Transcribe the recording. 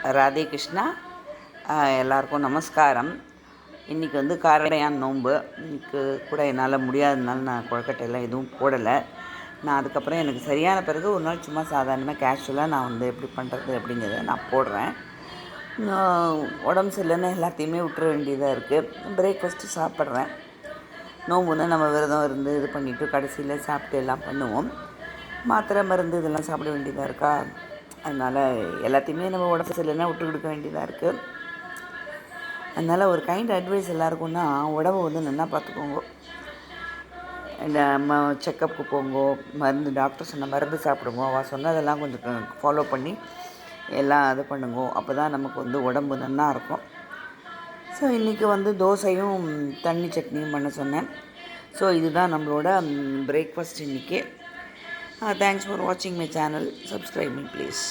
ராதே கிருஷ்ணா. எல்லாருக்கும் நமஸ்காரம். இன்றைக்கி வந்து காரடையான் நோன்பு. இன்றைக்கு கூட என்னால் முடியாததுனால நான் கொழுக்கட்டையெல்லாம் எதுவும் போடலை. நான் அதுக்கப்புறம் எனக்கு சரியான பிறகு ஒரு நாள் சும்மா சாதாரணமாக கேஷுவலாக நான் வந்து எப்படி பண்ணுறது அப்படிங்கிறத நான் போடுறேன். உடம்பு சரியில்லைன்னு எல்லாத்தையுமே விட்டுற வேண்டியதாக இருக்குது. பிரேக்ஃபாஸ்ட்டு சாப்பிட்றேன். நோம்புன்னா நம்ம விரதம் இருந்து இது பண்ணிவிட்டு கடைசியில் சாப்பிட்டு எல்லாம் பண்ணுவோம். மாத்திரை மருந்து இதெல்லாம் சாப்பிட வேண்டியதாக இருக்கா, அதனால் எல்லாத்தையுமே நம்ம உடம்பு சரியில்லைன்னா விட்டு கொடுக்க வேண்டியதாக இருக்குது. அதனால் ஒரு கைண்ட் அட்வைஸ் எல்லாருக்கும்னா, உடம்பு வந்து நல்லா பார்த்துக்கோங்க. நம்ம செக்கப்புக்கு போங்கோ, மருந்து டாக்டர் சொன்ன மருந்து சாப்பிடுங்க, அவள் சொன்னதெல்லாம் கொஞ்சம் ஃபாலோ பண்ணி எல்லாம் இது பண்ணுங்க. அப்போ தான் நமக்கு வந்து உடம்பு நல்லா இருக்கும். ஸோ இன்றைக்கி வந்து தோசையும் தண்ணி சட்னியும் பண்ண சொன்னேன். ஸோ இதுதான் நம்மளோட பிரேக்ஃபாஸ்ட் இன்றைக்கி. தேங்க்ஸ் ஃபார் வாட்சிங் my channel. Subscribe me please.